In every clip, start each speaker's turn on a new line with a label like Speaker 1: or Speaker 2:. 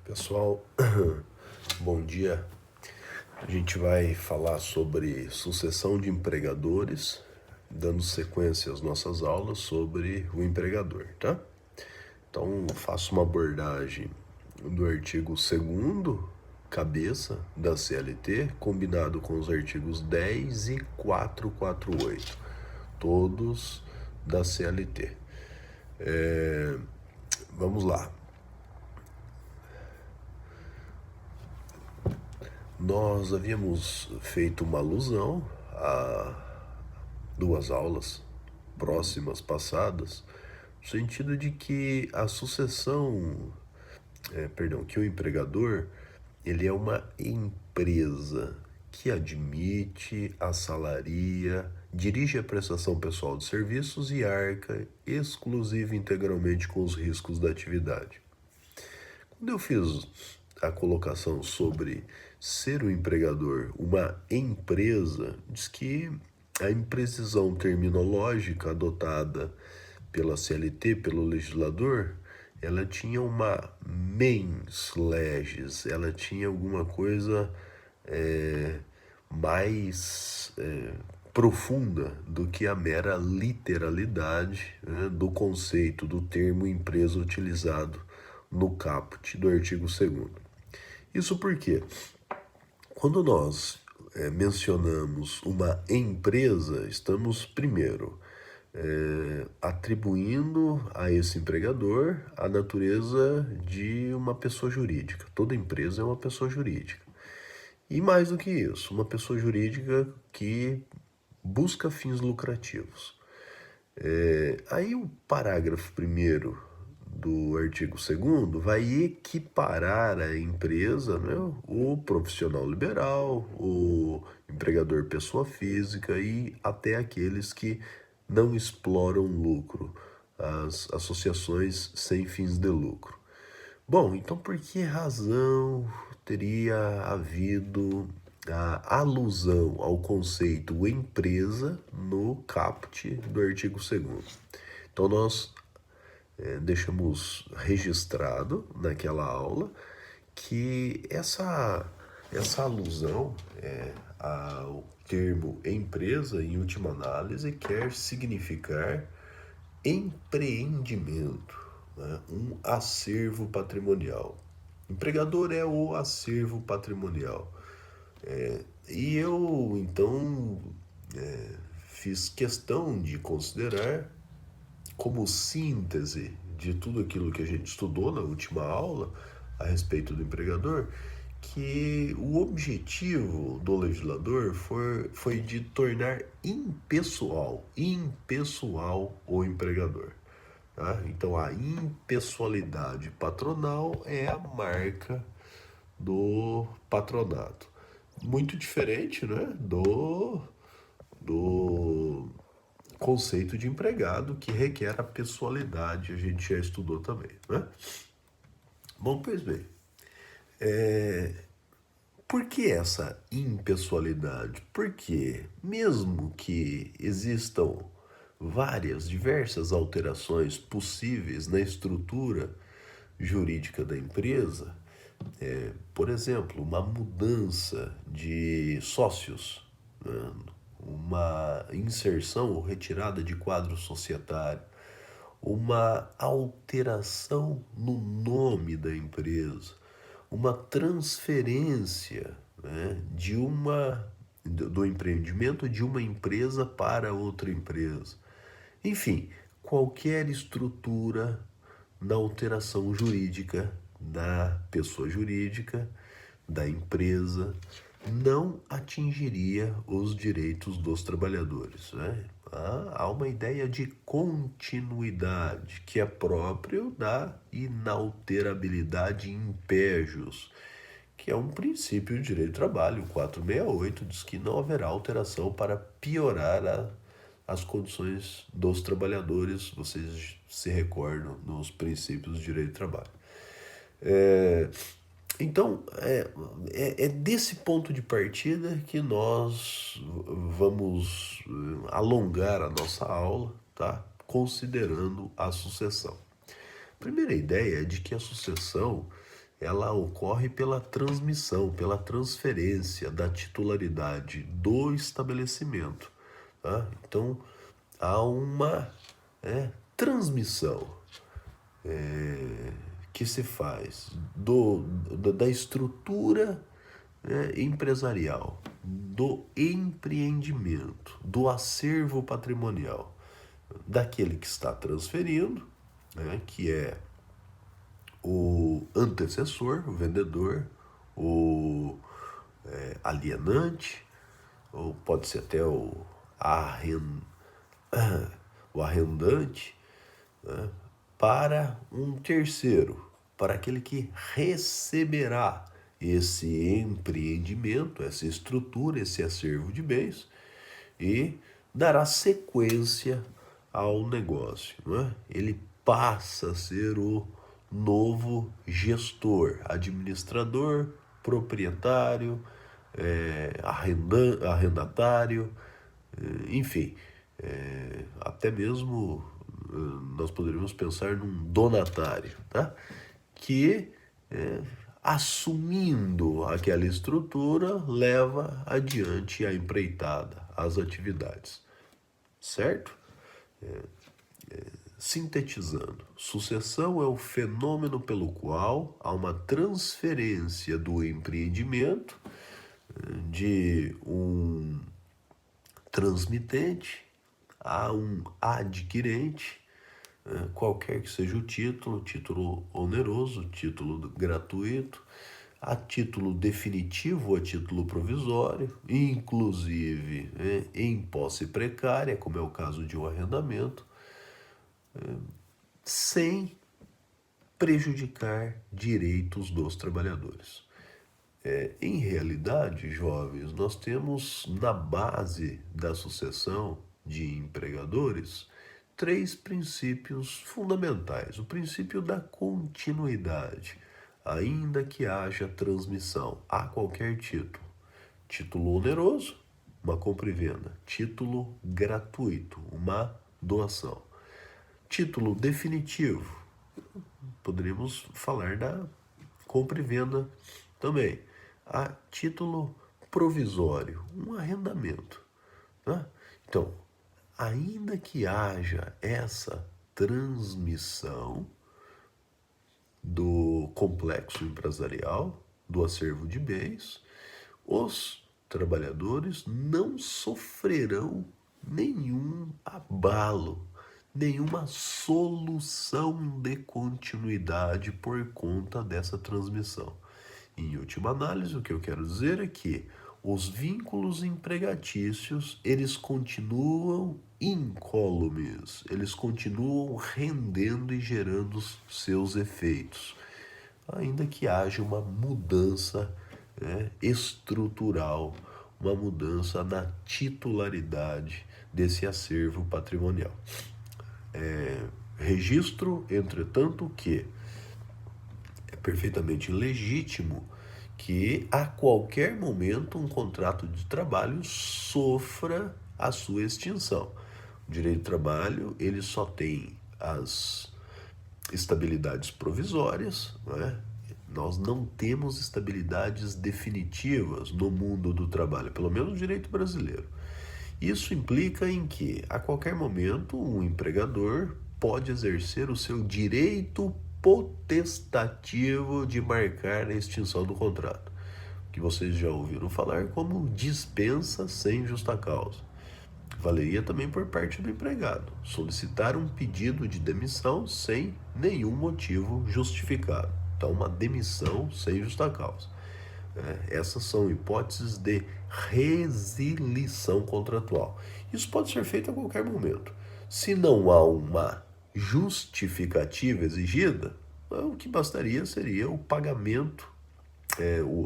Speaker 1: Pessoal, bom dia. A gente vai falar sobre sucessão de empregadores, dando sequência às nossas aulas sobre o empregador, tá? Então, faço uma abordagem do artigo 2º, cabeça da CLT, combinado com os artigos 10 e 448, todos da CLT. Vamos lá. Nós havíamos feito uma alusão a duas aulas próximas passadas, no sentido de que a sucessão, que o empregador, ele é uma empresa que admite, assalaria, dirige a prestação pessoal de serviços e arca exclusiva e integralmente com os riscos da atividade. Quando eu fiz a colocação sobre ser o empregador uma empresa, diz que a imprecisão terminológica adotada pela CLT, pelo legislador, ela tinha uma mens legis, ela tinha alguma coisa mais profunda do que a mera literalidade, né, do conceito do termo empresa utilizado no caput do artigo 2º. Isso porque, quando nós mencionamos uma empresa, estamos primeiro atribuindo a esse empregador a natureza de uma pessoa jurídica. Toda empresa é uma pessoa jurídica. E mais do que isso, uma pessoa jurídica que busca fins lucrativos. Aí o parágrafo 1º do artigo 2º vai equiparar a empresa, né, o profissional liberal, o empregador pessoa física e até aqueles que não exploram lucro, as associações sem fins de lucro. Bom, então por que razão teria havido a alusão ao conceito empresa no caput do artigo 2º? Então nós deixamos registrado naquela aula que essa alusão ao termo empresa, em última análise, quer significar empreendimento, né? Um acervo patrimonial. Empregador é o acervo patrimonial. E eu, então, fiz questão de considerar como síntese de tudo aquilo que a gente estudou na última aula a respeito do empregador, que o objetivo do legislador foi de tornar impessoal o empregador. Tá? Então a impessoalidade patronal é a marca do patronato. Muito diferente, né, do conceito de empregado, que requer a pessoalidade, a gente já estudou também, né? Bom, pois bem, por que essa impessoalidade? Porque mesmo que existam diversas alterações possíveis na estrutura jurídica da empresa, por exemplo, uma mudança de sócios, né? Uma inserção ou retirada de quadro societário, uma alteração no nome da empresa, uma transferência, né, do empreendimento de uma empresa para outra empresa. Enfim, qualquer estrutura na alteração jurídica da pessoa jurídica, da empresa, não atingiria os direitos dos trabalhadores, né? Há uma ideia de continuidade que é próprio da inalterabilidade impégios, que é um princípio do direito do trabalho. O 468 diz que não haverá alteração para piorar as condições dos trabalhadores. Vocês se recordam nos princípios do direito do trabalho. Então, é desse ponto de partida que nós vamos alongar a nossa aula, tá? Considerando a sucessão. A primeira ideia é de que a sucessão ela ocorre pela transmissão, pela transferência da titularidade do estabelecimento. Tá? Então, há uma transmissão que se faz da estrutura empresarial, do empreendimento, do acervo patrimonial, daquele que está transferindo, que é o antecessor, o vendedor, o alienante, ou pode ser até o arrendante, para um terceiro, para aquele que receberá esse empreendimento, essa estrutura, esse acervo de bens e dará sequência ao negócio. Ele passa a ser o novo gestor, administrador, proprietário, arrendatário, enfim, até mesmo nós poderíamos pensar num donatário, tá? Que assumindo aquela estrutura leva adiante a empreitada, as atividades, certo? Sintetizando, sucessão é o fenômeno pelo qual há uma transferência do empreendimento de um transmitente a um adquirente, qualquer que seja o título oneroso, título gratuito, a título definitivo, a título provisório, inclusive em posse precária, como é o caso de um arrendamento, sem prejudicar direitos dos trabalhadores. Em realidade, jovens, nós temos na base da sucessão de empregadores 3 princípios fundamentais. O princípio da continuidade, ainda que haja transmissão a qualquer título. Título oneroso, uma compra e venda. Título gratuito, uma doação. Título definitivo, poderíamos falar da compra e venda também. A título provisório, um arrendamento. Né? Então, ainda que haja essa transmissão do complexo empresarial, do acervo de bens, os trabalhadores não sofrerão nenhum abalo, nenhuma solução de continuidade por conta dessa transmissão. Em última análise, o que eu quero dizer é que os vínculos empregatícios, eles continuam incólumes, eles continuam rendendo e gerando seus efeitos, ainda que haja uma mudança estrutural, uma mudança na titularidade desse acervo patrimonial. Registro, entretanto, que é perfeitamente legítimo que a qualquer momento um contrato de trabalho sofra a sua extinção. O direito do trabalho, ele só tem as estabilidades provisórias, Nós não temos estabilidades definitivas no mundo do trabalho, pelo menos no direito brasileiro. Isso implica em que, a qualquer momento, um empregador pode exercer o seu direito potestativo de marcar a extinção do contrato, que vocês já ouviram falar como dispensa sem justa causa. Valeria também por parte do empregado, solicitar um pedido de demissão sem nenhum motivo justificado. Então, uma demissão sem justa causa. Essas são hipóteses de resilição contratual. Isso pode ser feito a qualquer momento. Se não há uma justificativa exigida, o que bastaria seria o pagamento,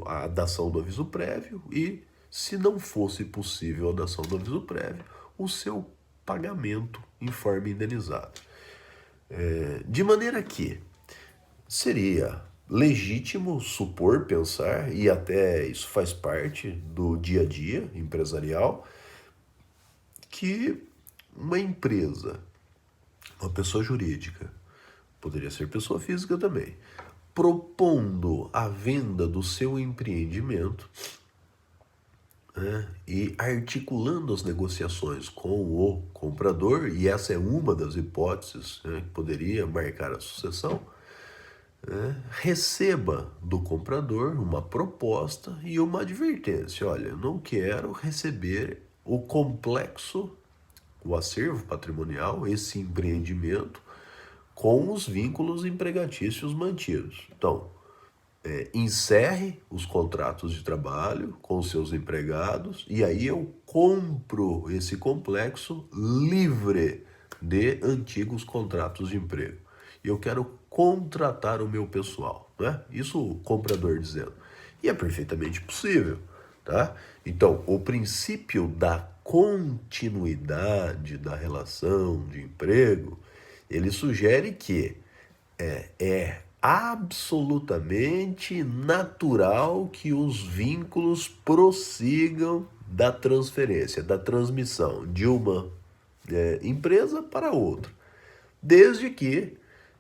Speaker 1: a dação do aviso prévio e, se não fosse possível a dação do aviso prévio, o seu pagamento em forma indenizada. De maneira que seria legítimo supor, pensar, e até isso faz parte do dia a dia empresarial, que uma empresa, uma pessoa jurídica, poderia ser pessoa física também, propondo a venda do seu empreendimento, né, e articulando as negociações com o comprador, e essa é uma das hipóteses, né, que poderia marcar a sucessão, né, receba do comprador uma proposta e uma advertência. Olha, eu não quero receber o complexo, o acervo patrimonial, esse empreendimento, com os vínculos empregatícios mantidos. Então, encerre os contratos de trabalho com seus empregados e aí eu compro esse complexo livre de antigos contratos de emprego. E eu quero contratar o meu pessoal, né? Isso o comprador dizendo. E é perfeitamente possível, tá? Então, o princípio da continuidade da relação de emprego, ele sugere que é absolutamente natural que os vínculos prossigam da transferência, da transmissão de uma empresa para outra, desde que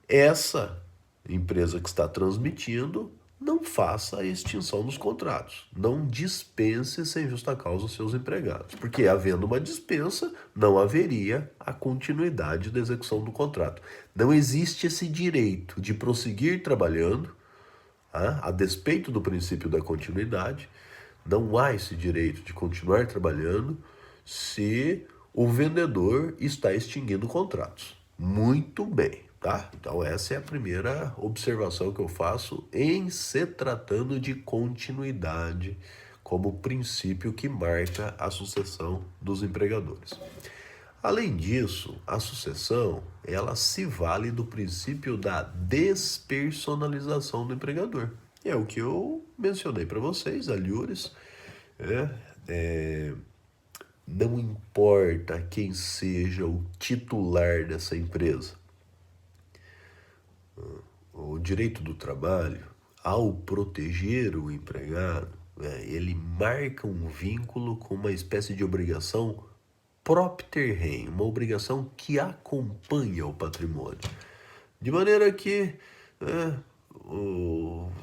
Speaker 1: essa empresa que está transmitindo não faça a extinção dos contratos, não dispense sem justa causa os seus empregados, porque havendo uma dispensa, não haveria a continuidade da execução do contrato. Não existe esse direito de prosseguir trabalhando, a despeito do princípio da continuidade, não há esse direito de continuar trabalhando se o vendedor está extinguindo contratos. Muito bem. Tá? Então essa é a primeira observação que eu faço em se tratando de continuidade como princípio que marca a sucessão dos empregadores. Além disso, a sucessão ela se vale do princípio da despersonalização do empregador. É o que eu mencionei para vocês, alhures. Não importa quem seja o titular dessa empresa. O direito do trabalho, ao proteger o empregado, ele marca um vínculo com uma espécie de obrigação propter rem, uma obrigação que acompanha o patrimônio. De maneira que,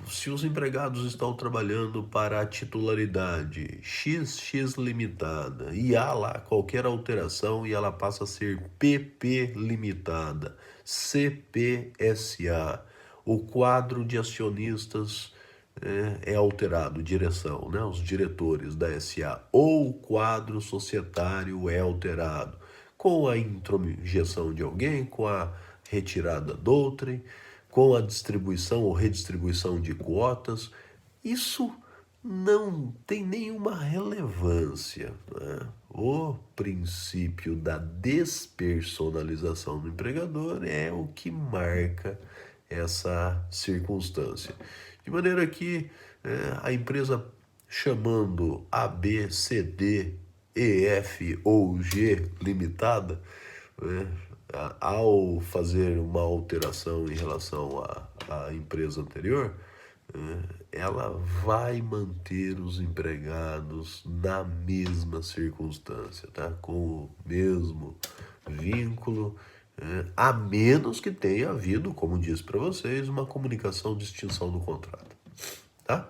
Speaker 1: se os empregados estão trabalhando para a titularidade XX limitada e há lá qualquer alteração e ela passa a ser PP limitada, CPSA, o quadro de acionistas é alterado, direção, né, os diretores da SA, ou o quadro societário é alterado, com a introjeição de alguém, com a retirada de outrem, com a distribuição ou redistribuição de quotas, isso não tem nenhuma relevância, né? O princípio da despersonalização do empregador é o que marca essa circunstância. De maneira que a empresa chamando A, B, C, D, E, F ou G limitada, ao fazer uma alteração em relação à empresa anterior, ela vai manter os empregados na mesma circunstância, tá? Com o mesmo vínculo, a menos que tenha havido, como disse para vocês, uma comunicação de extinção do contrato, tá?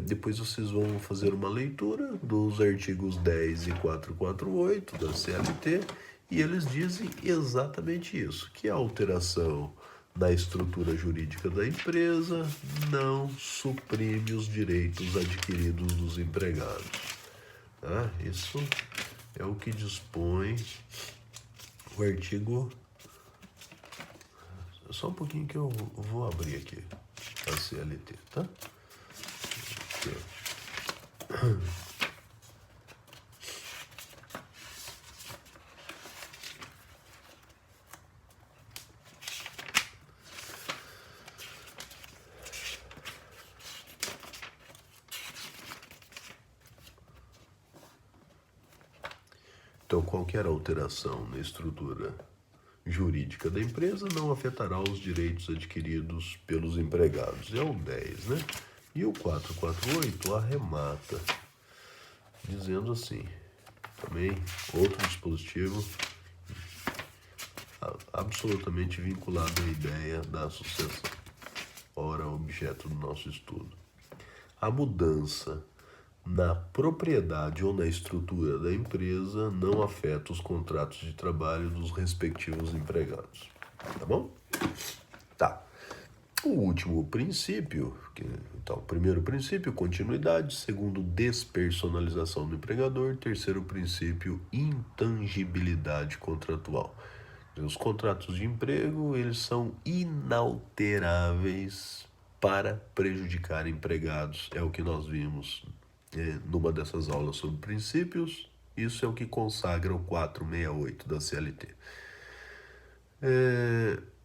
Speaker 1: Depois vocês vão fazer uma leitura dos artigos 10 e 448 da CLT e eles dizem exatamente isso, que a alteração na estrutura jurídica da empresa não suprime os direitos adquiridos dos empregados. Tá? Isso é o que dispõe o artigo... Só um pouquinho que eu vou abrir aqui a CLT, tá? Aqui, ó. Então, qualquer alteração na estrutura jurídica da empresa não afetará os direitos adquiridos pelos empregados. É o 10, né? E o 448 arremata, dizendo assim, também outro dispositivo absolutamente vinculado à ideia da sucessão. ora objeto do nosso estudo. A mudança na propriedade ou na estrutura da empresa não afeta os contratos de trabalho dos respectivos empregados. Tá bom? Tá. O último princípio, então, primeiro princípio, continuidade. Segundo, despersonalização do empregador. Terceiro princípio, intangibilidade contratual. Os contratos de emprego, eles são inalteráveis para prejudicar empregados. É o que nós vimos numa dessas aulas sobre princípios. Isso é o que consagra o 468 da CLT.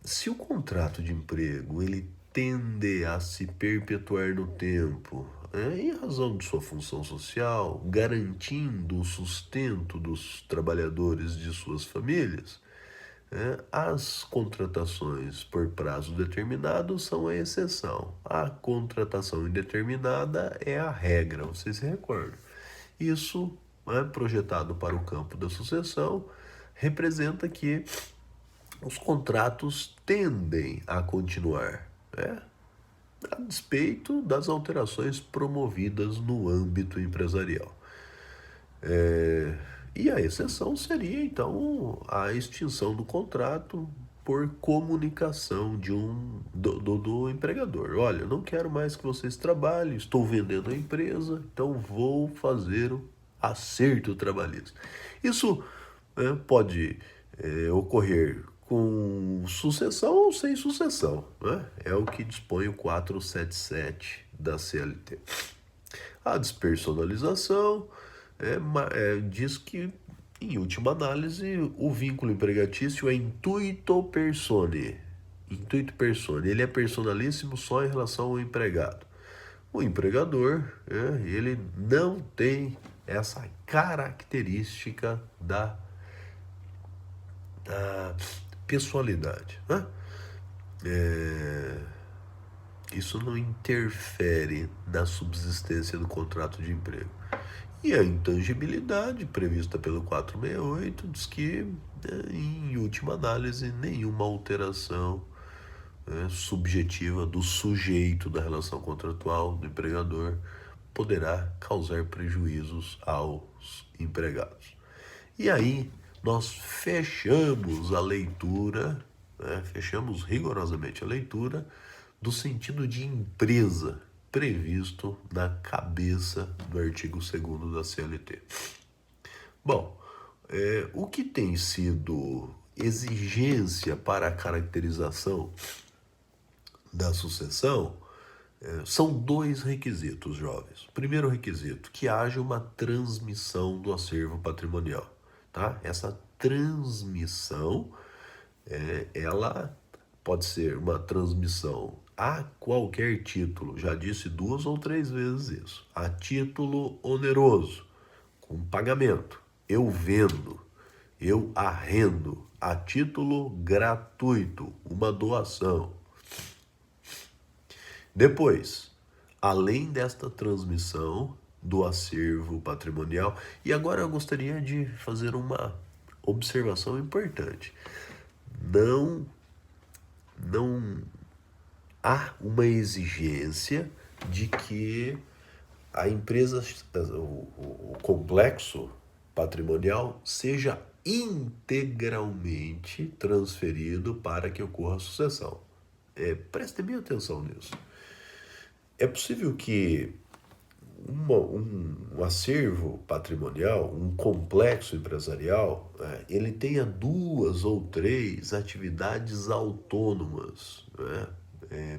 Speaker 1: Se o contrato de emprego ele tende a se perpetuar no tempo, em razão de sua função social, garantindo o sustento dos trabalhadores de suas famílias, as contratações por prazo determinado são a exceção. A contratação indeterminada é a regra, vocês se recordam. Isso, projetado para o campo da sucessão, representa que os contratos tendem a continuar, a despeito das alterações promovidas no âmbito empresarial. E a exceção seria, então, a extinção do contrato por comunicação do empregador. Olha, não quero mais que vocês trabalhem, estou vendendo a empresa, então vou fazer o acerto trabalhista. Isso pode ocorrer com sucessão ou sem sucessão. É o que dispõe o 477 da CLT. A despersonalização diz que, em última análise, o vínculo empregatício é intuito personae. Intuito personae. Ele é personalíssimo só em relação ao empregado. O empregador, ele não tem essa característica da pessoalidade. Isso não interfere na subsistência do contrato de emprego. E a intangibilidade prevista pelo 468 diz que, em última análise, nenhuma alteração subjetiva do sujeito da relação contratual do empregador poderá causar prejuízos aos empregados. E aí nós fechamos a leitura, fechamos rigorosamente a leitura do sentido de empresa previsto na cabeça do artigo 2º da CLT. Bom, o que tem sido exigência para a caracterização da sucessão são dois requisitos, jovens. Primeiro requisito, que haja uma transmissão do acervo patrimonial. Tá? Essa transmissão, ela pode ser uma transmissão a qualquer título, já disse 2 ou 3 vezes isso, a título oneroso, com pagamento, eu vendo, eu arrendo, a título gratuito, uma doação. Depois, além desta transmissão do acervo patrimonial, e agora eu gostaria de fazer uma observação importante. Não há uma exigência de que a empresa, o complexo patrimonial seja integralmente transferido para que ocorra a sucessão. Prestem bem atenção nisso. É possível que um acervo patrimonial, um complexo empresarial, ele tenha 2 ou 3 atividades autônomas,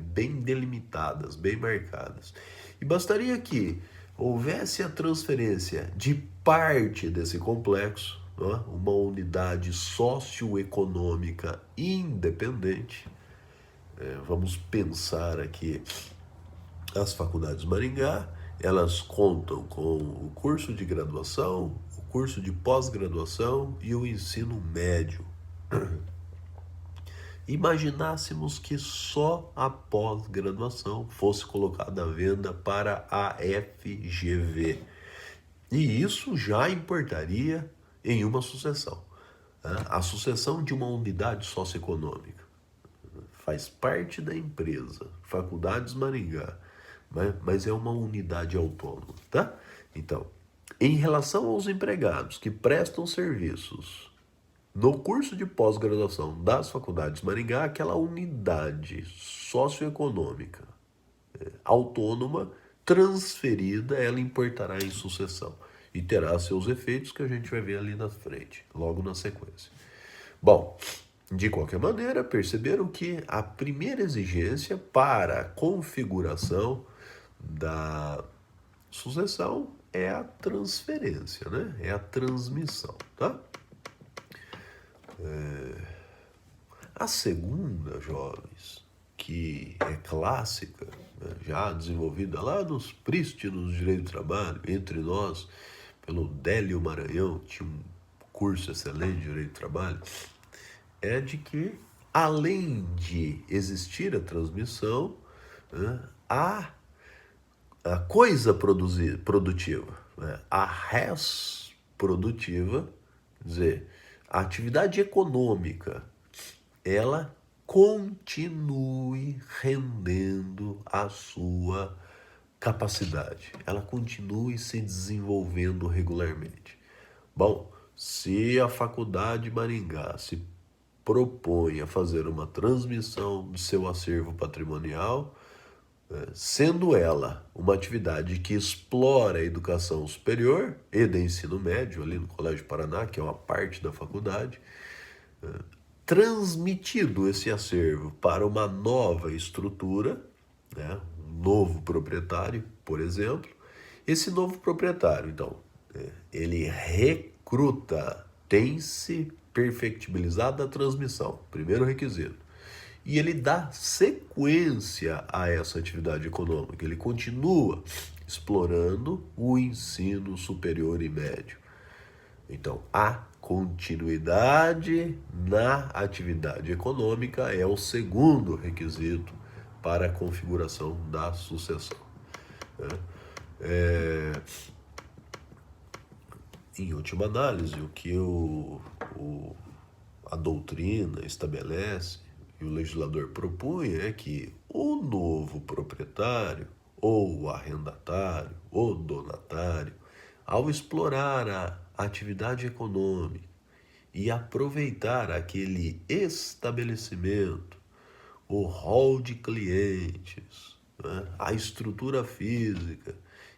Speaker 1: bem delimitadas, bem marcadas. E bastaria que houvesse a transferência de parte desse complexo, uma unidade socioeconômica independente. Vamos pensar aqui as faculdades Maringá, elas contam com o curso de graduação, o curso de pós-graduação e o ensino médio. Imaginássemos que só a pós-graduação fosse colocada à venda para a FGV. E isso já importaria em uma sucessão. A sucessão de uma unidade socioeconômica. faz parte da empresa, Faculdades Maringá, mas é uma unidade autônoma, tá? Então, em relação aos empregados que prestam serviços no curso de pós-graduação das Faculdades Maringá, aquela unidade socioeconômica autônoma transferida, ela importará em sucessão e terá seus efeitos que a gente vai ver ali na frente, logo na sequência. Bom, de qualquer maneira, perceberam que a primeira exigência para a configuração da sucessão é a transferência, né? É a transmissão, tá? A segunda, jovens, que é clássica, né, já desenvolvida lá nos prístinos de direito do trabalho, entre nós, pelo Délio Maranhão, que tinha um curso excelente de direito do trabalho, é de que, além de existir a transmissão, né, a coisa produtiva, né, a res produtiva, quer dizer, a atividade econômica, ela continue rendendo a sua capacidade, ela continue se desenvolvendo regularmente. Bom, se a Faculdade Maringá se propõe a fazer uma transmissão do seu acervo patrimonial, sendo ela uma atividade que explora a educação superior e de ensino médio, ali no Colégio Paraná, que é uma parte da faculdade, transmitido esse acervo para uma nova estrutura, né, um novo proprietário, por exemplo, esse novo proprietário, então, ele recruta, tem se perfectibilizado a transmissão, primeiro requisito. E ele dá sequência a essa atividade econômica, ele continua explorando o ensino superior e médio. Então, a continuidade na atividade econômica é o segundo requisito para a configuração da sucessão. Em última análise, o que a doutrina estabelece e o legislador propunha é que o novo proprietário, ou o arrendatário, ou donatário, ao explorar a atividade econômica e aproveitar aquele estabelecimento, o rol de clientes, né, a estrutura física,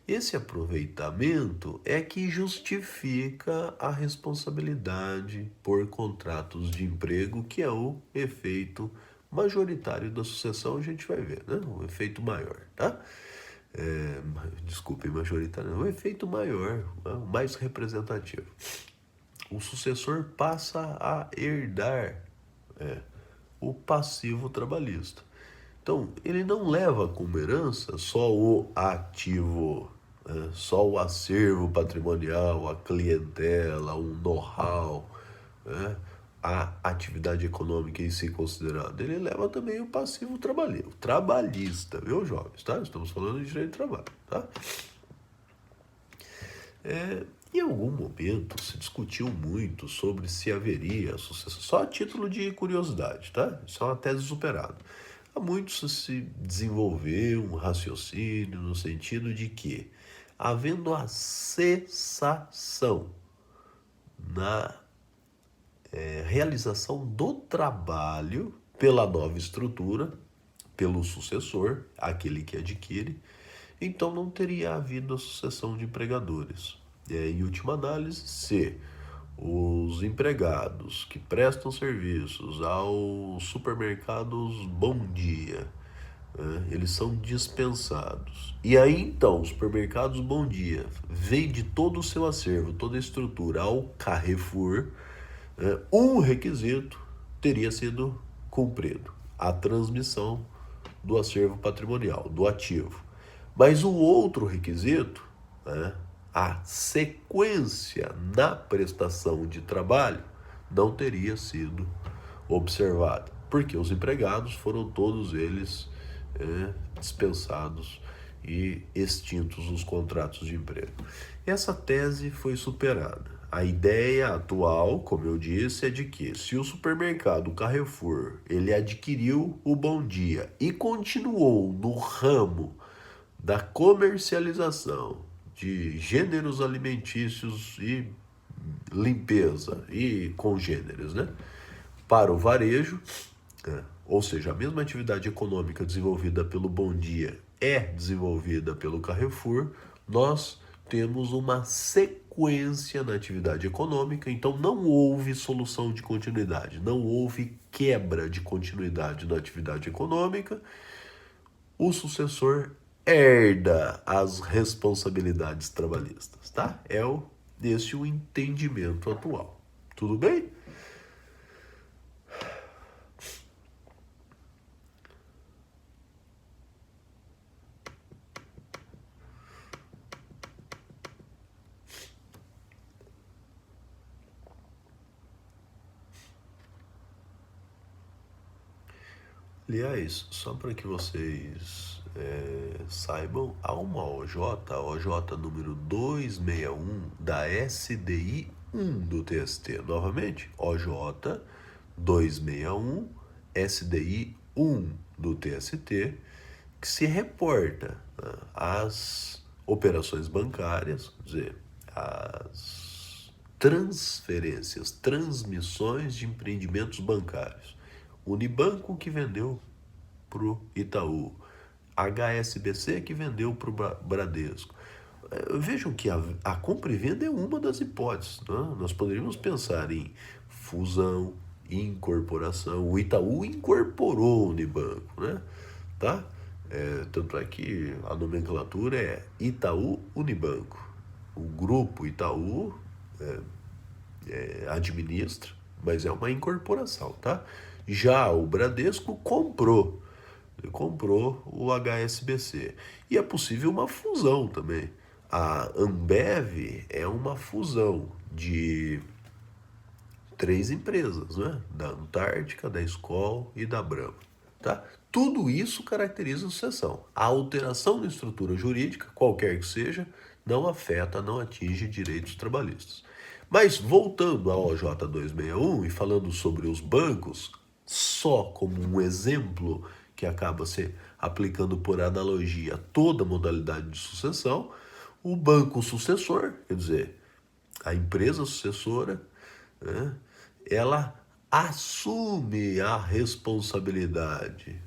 Speaker 1: esse aproveitamento é que justifica a responsabilidade por contratos de emprego, que é o efeito majoritário da sucessão, a gente vai ver, né? O efeito maior, tá? Desculpe, majoritário, o efeito maior, né? O mais representativo. O sucessor passa a herdar o passivo trabalhista. Então, ele não leva como herança só o ativo, né, só o acervo patrimonial, a clientela, um know-how, né, a atividade econômica em si considerada. Ele leva também o passivo trabalhista, viu, jovens? Tá? Estamos falando de direito de trabalho, tá? Em algum momento se discutiu muito sobre se haveria sucessão, só a título de curiosidade, tá? Isso é uma tese superada. Há muito se desenvolveu um raciocínio no sentido de que, havendo a cessação na realização do trabalho pela nova estrutura, pelo sucessor, aquele que adquire, então não teria havido a sucessão de empregadores. Em última análise, se os empregados que prestam serviços aos supermercados Bom Dia, eles são dispensados. E aí então, os supermercados Bom Dia vende todo o seu acervo, toda a estrutura ao Carrefour, um requisito teria sido cumprido: a transmissão do acervo patrimonial, do ativo. Mas o outro requisito, a sequência na prestação de trabalho, não teria sido observada, porque os empregados foram todos eles dispensados e extintos os contratos de emprego. Essa tese foi superada. A ideia atual, como eu disse, é de que se o supermercado Carrefour ele adquiriu o Bom Dia e continuou no ramo da comercialização de gêneros alimentícios e limpeza e congêneres, né, para o varejo, ou seja, a mesma atividade econômica desenvolvida pelo Bom Dia é desenvolvida pelo Carrefour, nós temos uma sequência na atividade econômica, então não houve solução de continuidade, não houve quebra de continuidade na atividade econômica. O sucessor herda as responsabilidades trabalhistas, tá? Esse o entendimento atual. Tudo bem? Aliás, só para que vocês saibam, há uma OJ, a OJ número 261 da SDI 1 do TST. Novamente, OJ 261 SDI 1 do TST, que se reporta, né, às operações bancárias, quer dizer, as transferências, transmissões de empreendimentos bancários. Unibanco que vendeu para o Itaú, HSBC que vendeu para o Bradesco. Vejam que a compra e venda é uma das hipóteses, né? Nós poderíamos pensar em fusão, incorporação. O Itaú incorporou o Unibanco, né? Tá? Tanto é que a nomenclatura é Itaú Unibanco. O grupo Itaú administra, mas é uma incorporação, tá? Já o Bradesco comprou o HSBC. E é possível uma fusão também. A Ambev é uma fusão de 3 empresas, né? Da Antártica, da Skol e da Brahma. Tá? Tudo isso caracteriza a sucessão. A alteração da estrutura jurídica, qualquer que seja, não afeta, não atinge direitos trabalhistas. Mas voltando ao OJ 261 e falando sobre os bancos, só como um exemplo que acaba se aplicando por analogia a toda modalidade de sucessão, o banco sucessor, quer dizer, a empresa sucessora, né, ela assume a responsabilidade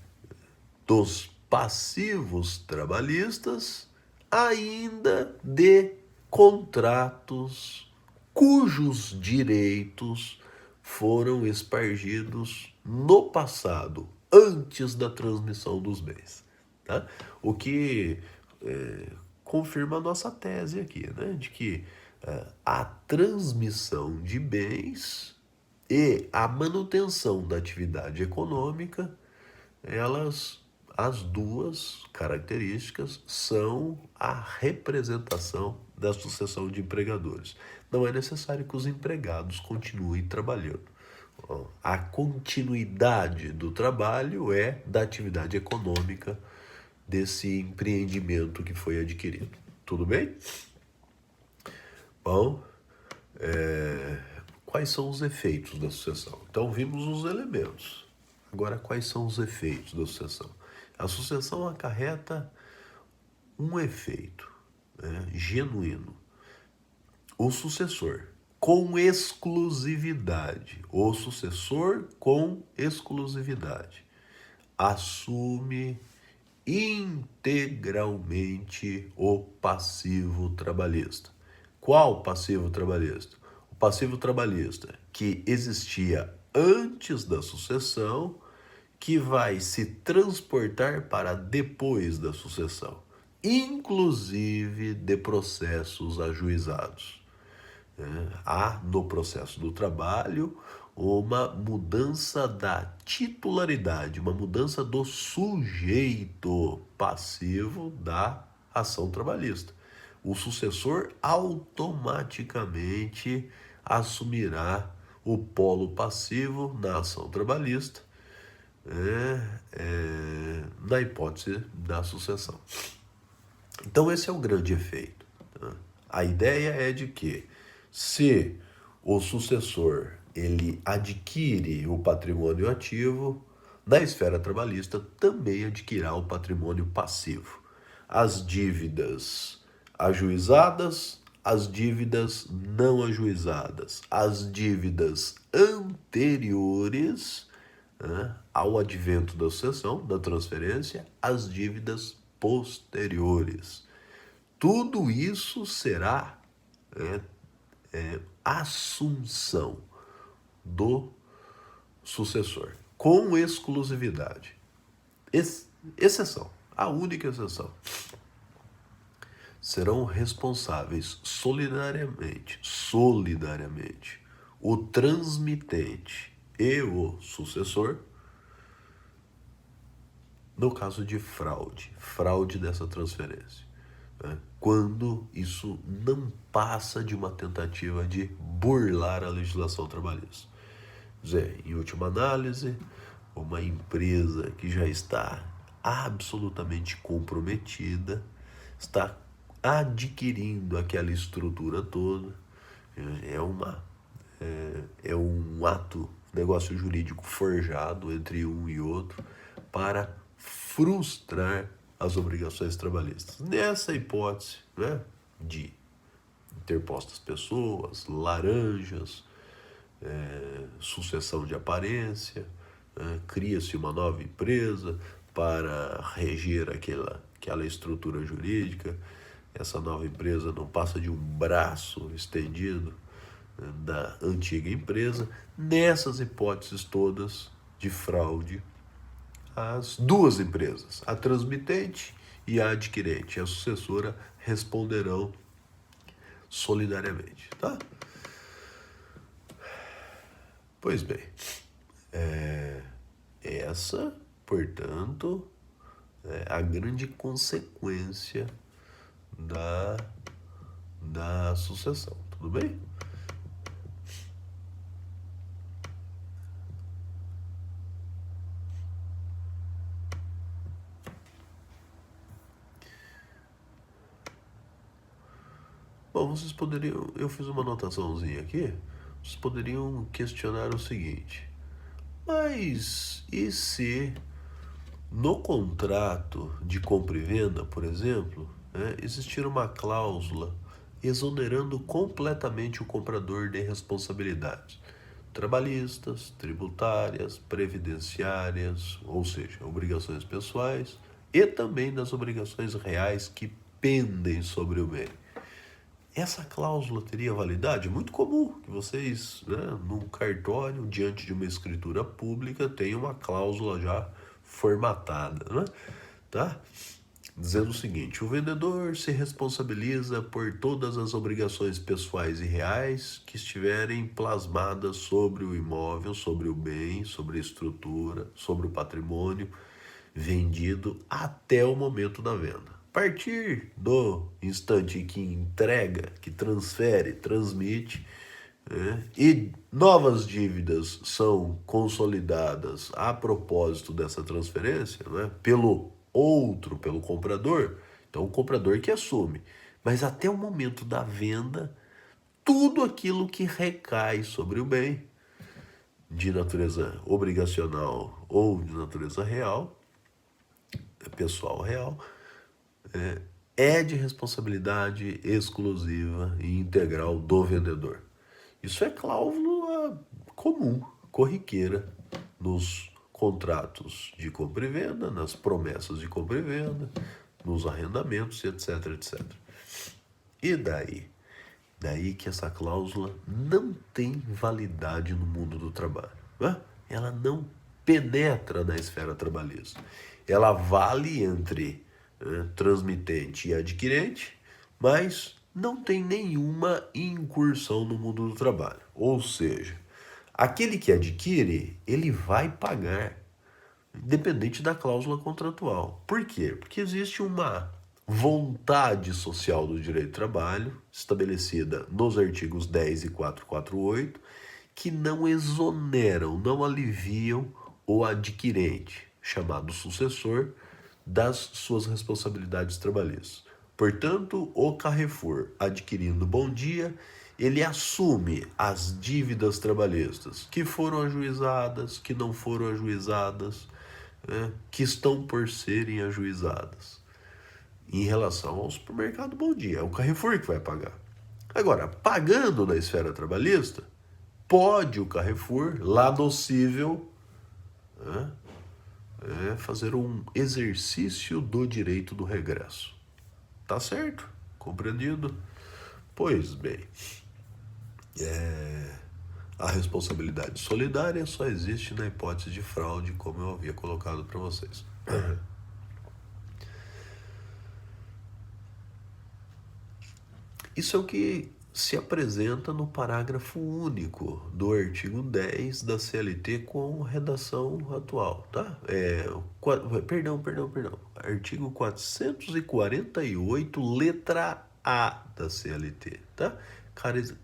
Speaker 1: dos passivos trabalhistas, ainda de contratos cujos direitos foram espargidos no passado, antes da transmissão dos bens. Tá? O que confirma a nossa tese aqui, né? De que a transmissão de bens e a manutenção da atividade econômica, as duas características são a representação da sucessão de empregadores. Não é necessário que os empregados continuem trabalhando. A continuidade do trabalho é da atividade econômica desse empreendimento que foi adquirido. Tudo bem? Bom, quais são os efeitos da sucessão? Então, vimos os elementos. Agora, quais são os efeitos da sucessão? A sucessão acarreta um efeito, né, genuíno. O sucessor com exclusividade, assume integralmente o passivo trabalhista. Qual passivo trabalhista? O passivo trabalhista que existia antes da sucessão, que vai se transportar para depois da sucessão, inclusive de processos ajuizados. Há no processo do trabalho uma mudança da titularidade, uma mudança do sujeito passivo da ação trabalhista. O sucessor automaticamente assumirá o polo passivo na ação trabalhista, na hipótese da sucessão. Então esse é o grande efeito. Tá? A ideia é de que Se o sucessor ele adquire o patrimônio ativo, na esfera trabalhista também adquirirá o patrimônio passivo. As dívidas ajuizadas, as dívidas não ajuizadas, as dívidas anteriores, né, ao advento da sucessão, da transferência, as dívidas posteriores. Tudo isso será assunção do sucessor, com exclusividade. Exceção, a única exceção. Serão responsáveis solidariamente, o transmitente e o sucessor, no caso de fraude dessa transferência, né? Quando isso não passa de uma tentativa de burlar a legislação trabalhista. Quer dizer, em última análise, uma empresa que já está absolutamente comprometida, está adquirindo aquela estrutura toda, é um ato, negócio jurídico forjado entre um e outro para frustrar as obrigações trabalhistas. Nessa hipótese, né, de interpostas pessoas, laranjas, sucessão de aparência, cria-se uma nova empresa para reger aquela estrutura jurídica. Essa nova empresa não passa de um braço estendido, né, da antiga empresa. Nessas hipóteses todas de fraude, as duas empresas, a transmitente e a adquirente, a sucessora, responderão solidariamente, tá? Pois bem, essa, portanto, é a grande consequência da sucessão, tudo bem? Bom, vocês poderiam, eu fiz uma anotaçãozinha aqui, vocês poderiam questionar o seguinte: mas e se no contrato de compra e venda, por exemplo, né, existir uma cláusula exonerando completamente o comprador de responsabilidades trabalhistas, tributárias, previdenciárias, ou seja, obrigações pessoais, e também das obrigações reais que pendem sobre o bem? Essa cláusula teria validade? Muito comum que vocês, né, num cartório, diante de uma escritura pública, tenham uma cláusula já formatada, né? Tá? Dizendo o seguinte: o vendedor se responsabiliza por todas as obrigações pessoais e reais que estiverem plasmadas sobre o imóvel, sobre o bem, sobre a estrutura, sobre o patrimônio vendido até o momento da venda. A partir do instante que entrega, que transfere, transmite, né, e novas dívidas são consolidadas a propósito dessa transferência, né, pelo comprador, então o comprador que assume. Mas até o momento da venda, tudo aquilo que recai sobre o bem, de natureza obrigacional ou de natureza real, pessoal real, é de responsabilidade exclusiva e integral do vendedor. Isso é cláusula comum, corriqueira, nos contratos de compra e venda, nas promessas de compra e venda, nos arrendamentos, etc, etc. E daí? Daí que essa cláusula não tem validade no mundo do trabalho, né? Ela não penetra na esfera trabalhista. Ela vale entre transmitente e adquirente, mas não tem nenhuma incursão no mundo do trabalho. Ou seja, aquele que adquire, ele vai pagar, independente da cláusula contratual. Por quê? Porque existe uma vontade social do direito do trabalho, estabelecida nos artigos 10 e 448, que não exoneram, não aliviam o adquirente, chamado sucessor, das suas responsabilidades trabalhistas. Portanto, o Carrefour, adquirindo Bom Dia, ele assume as dívidas trabalhistas que foram ajuizadas, que não foram ajuizadas, né, que estão por serem ajuizadas. Em relação ao supermercado Bom Dia, é o Carrefour que vai pagar. Agora, pagando na esfera trabalhista, pode o Carrefour, lá no cível, né, fazer um exercício do direito do regresso. Tá certo? Compreendido? Pois bem, a responsabilidade solidária só existe na hipótese de fraude, como eu havia colocado para vocês. Isso é o que se apresenta no parágrafo único do artigo 10 da CLT com redação atual, tá? Perdão. Artigo 448, letra A da CLT, tá?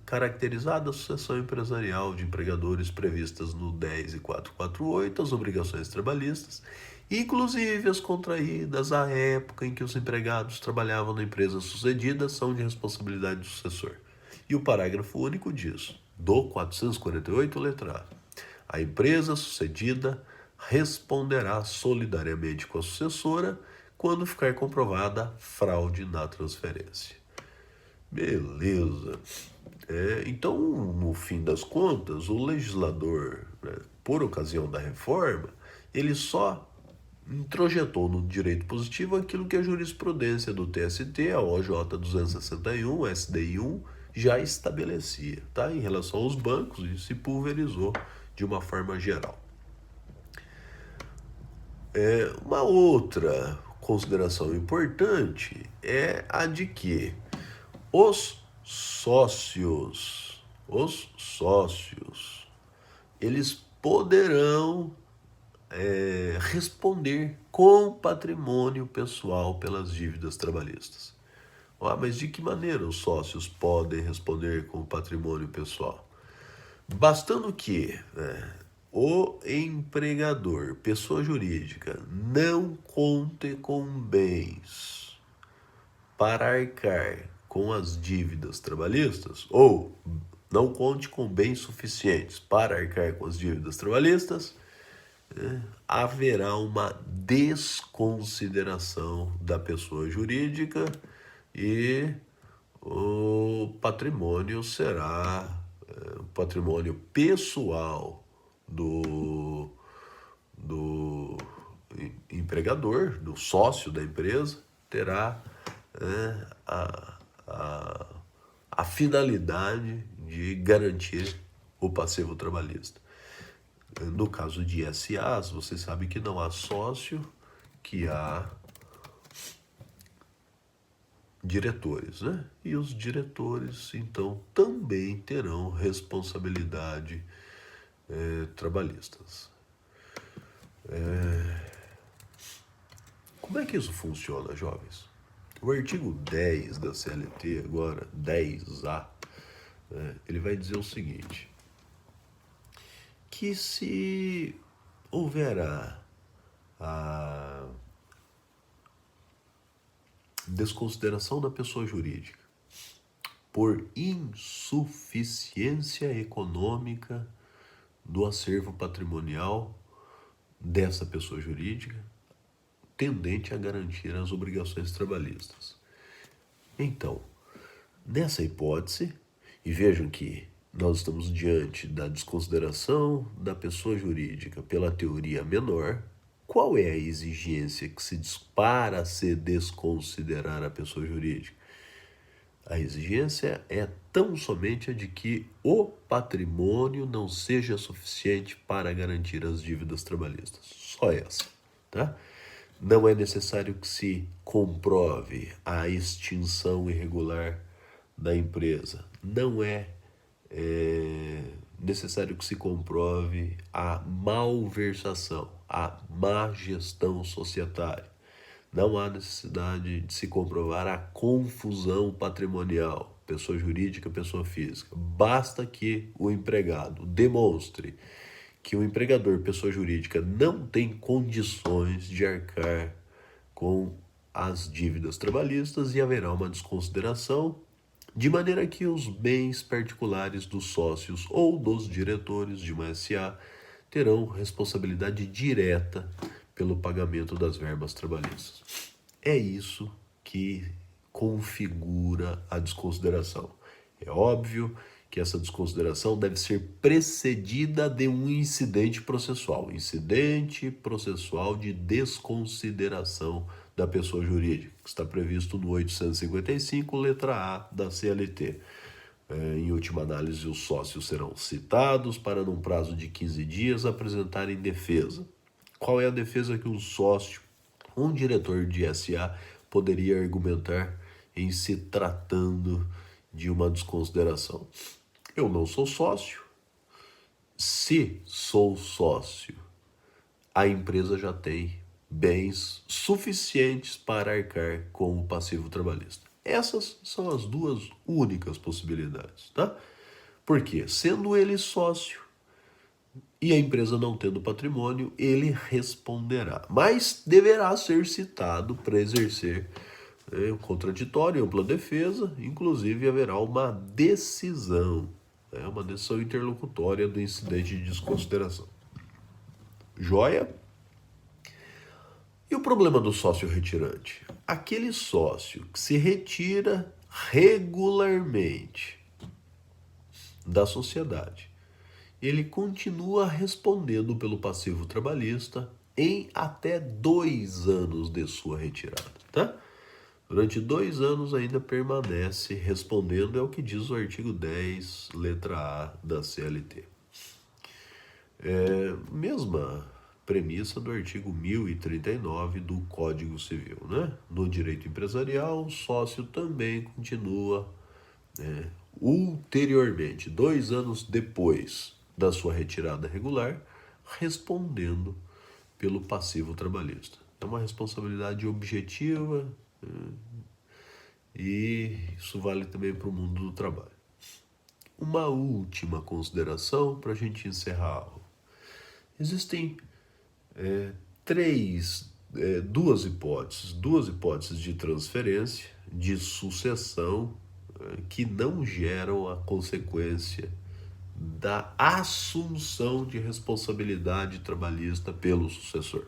Speaker 1: Caracterizada a sucessão empresarial de empregadores previstas no 10 e 448, as obrigações trabalhistas, inclusive as contraídas à época em que os empregados trabalhavam na empresa sucedida, são de responsabilidade do sucessor. E o parágrafo único diz, do 448, letra A, a empresa sucedida responderá solidariamente com a sucessora quando ficar comprovada fraude na transferência. Beleza. Então, no fim das contas, o legislador, né, por ocasião da reforma, ele só introjetou no direito positivo aquilo que a jurisprudência do TST, a OJ 261, SDI 1, já estabelecia, tá? Em relação aos bancos, e se pulverizou de uma forma geral. Uma outra consideração importante é a de que os sócios, eles poderão responder com patrimônio pessoal pelas dívidas trabalhistas. Mas de que maneira os sócios podem responder com patrimônio pessoal? Bastando que o empregador, pessoa jurídica, não conte com bens para arcar com as dívidas trabalhistas, ou não conte com bens suficientes para arcar com as dívidas trabalhistas, haverá uma desconsideração da pessoa jurídica e o patrimônio será o patrimônio pessoal do empregador, do sócio da empresa, terá a finalidade de garantir o passivo trabalhista. No caso de SAs, você sabe que não há sócio, que há diretores, né? E os diretores, então, também terão responsabilidade trabalhistas. Como é que isso funciona, jovens? O artigo 10 da CLT, agora 10A, ele vai dizer o seguinte, que se houver a desconsideração da pessoa jurídica por insuficiência econômica do acervo patrimonial dessa pessoa jurídica, tendente a garantir as obrigações trabalhistas. Então, nessa hipótese, e vejam que nós estamos diante da desconsideração da pessoa jurídica pela teoria menor, qual é a exigência que se diz para se desconsiderar a pessoa jurídica? A exigência é tão somente a de que o patrimônio não seja suficiente para garantir as dívidas trabalhistas. Só essa, tá? Não é necessário que se comprove a extinção irregular da empresa. Não é necessário que se comprove a malversação, a má gestão societária. Não há necessidade de se comprovar a confusão patrimonial, pessoa jurídica, pessoa física. Basta que o empregado demonstre que o empregador, pessoa jurídica, não tem condições de arcar com as dívidas trabalhistas e haverá uma desconsideração de maneira que os bens particulares dos sócios ou dos diretores de uma SA terão responsabilidade direta pelo pagamento das verbas trabalhistas. É isso que configura a desconsideração. É óbvio que essa desconsideração deve ser precedida de um incidente processual de desconsideração da pessoa jurídica, que está previsto no 855, letra A da CLT. Em última análise, os sócios serão citados para, num prazo de 15 dias, apresentarem defesa. Qual é a defesa que um sócio, um diretor de SA, poderia argumentar em se tratando de uma desconsideração? Eu não sou sócio. Se sou sócio, a empresa já tem bens suficientes para arcar com o passivo trabalhista. Essas são as duas únicas possibilidades, tá? Porque, sendo ele sócio e a empresa não tendo patrimônio, ele responderá, mas deverá ser citado para exercer o contraditório, ampla defesa, inclusive haverá uma decisão interlocutória do incidente de desconsideração. Joia? E o problema do sócio retirante? Aquele sócio que se retira regularmente da sociedade, ele continua respondendo pelo passivo trabalhista em até 2 anos de sua retirada, tá? Durante 2 anos ainda permanece respondendo, é o que diz o artigo 10, letra A da CLT. Mesma premissa do artigo 1039 do Código Civil, né? No direito empresarial, o sócio também continua, ulteriormente, 2 anos depois da sua retirada regular, respondendo pelo passivo trabalhista. É uma responsabilidade objetiva, e isso vale também para o mundo do trabalho. Uma última consideração para a gente encerrar a aula. Existem duas hipóteses de transferência, de sucessão, que não geram a consequência da assunção de responsabilidade trabalhista pelo sucessor.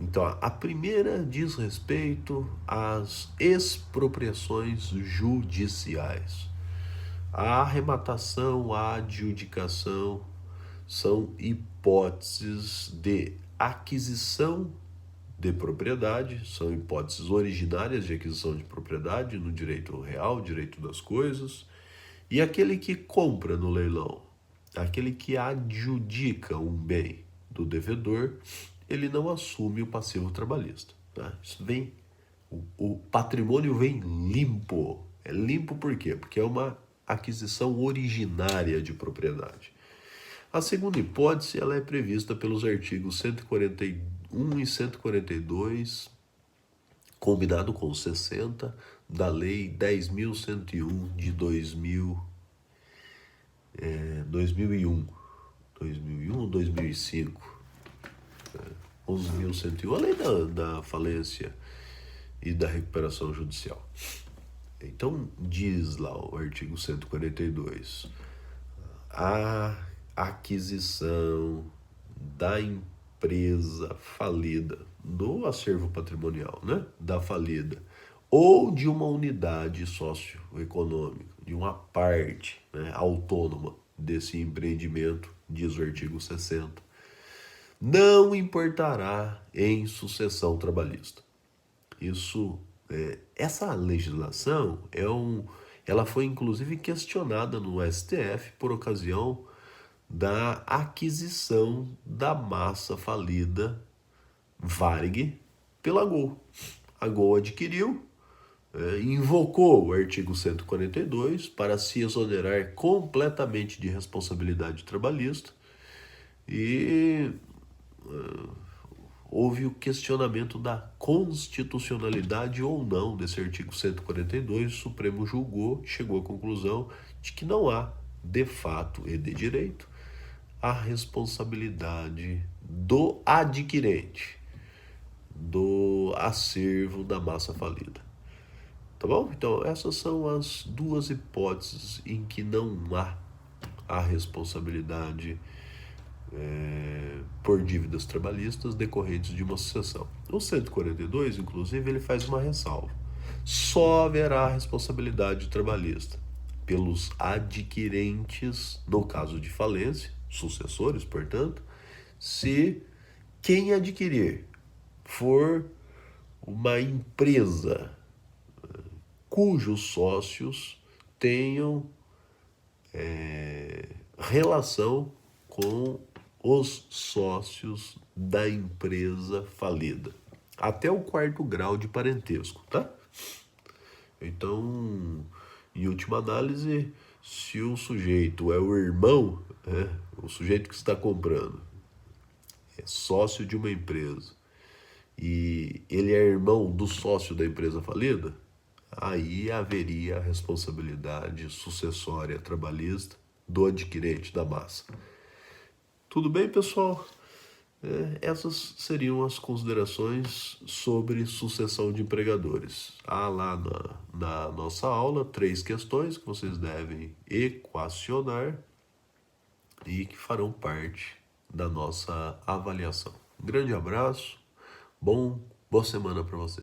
Speaker 1: Então, a primeira diz respeito às expropriações judiciais. A arrematação, a adjudicação são hipóteses de aquisição de propriedade, são hipóteses originárias de aquisição de propriedade no direito real, direito das coisas, e aquele que compra no leilão, aquele que adjudica um bem do devedor, ele não assume o passivo trabalhista. Tá? Isso vem, o patrimônio vem limpo. É limpo por quê? Porque é uma aquisição originária de propriedade. A segunda hipótese ela é prevista pelos artigos 141 e 142, combinado com 60, da Lei 10.101 de 2001. 2001 ou 2005? 11.101, a lei da falência e da recuperação judicial. Então, diz lá o artigo 142, a aquisição da empresa falida, do acervo patrimonial, né, da falida, ou de uma unidade socioeconômica, de uma parte, né, autônoma desse empreendimento, diz o artigo 60, não importará em sucessão trabalhista. Essa legislação ela foi inclusive questionada no STF por ocasião da aquisição da massa falida Varig pela Gol. A Gol adquiriu, invocou o artigo 142 para se exonerar completamente de responsabilidade trabalhista e houve o questionamento da constitucionalidade ou não desse artigo 142, o Supremo julgou, chegou à conclusão de que não há, de fato e de direito, a responsabilidade do adquirente, do acervo da massa falida. Tá bom? Então, essas são as duas hipóteses em que não há a responsabilidade por dívidas trabalhistas decorrentes de uma sucessão. O 142, inclusive, ele faz uma ressalva. Só haverá responsabilidade trabalhista pelos adquirentes, no caso de falência, sucessores, portanto, se quem adquirir for uma empresa cujos sócios tenham relação com os sócios da empresa falida. Até o 4º grau de parentesco, tá? Então, em última análise, se o sujeito é o irmão, o sujeito que está comprando, é sócio de uma empresa, e ele é irmão do sócio da empresa falida, aí haveria a responsabilidade sucessória trabalhista do adquirente da massa. Tudo bem, pessoal? Essas seriam as considerações sobre sucessão de empregadores. Há lá na nossa aula 3 questões que vocês devem equacionar e que farão parte da nossa avaliação. Um grande abraço, boa semana para vocês.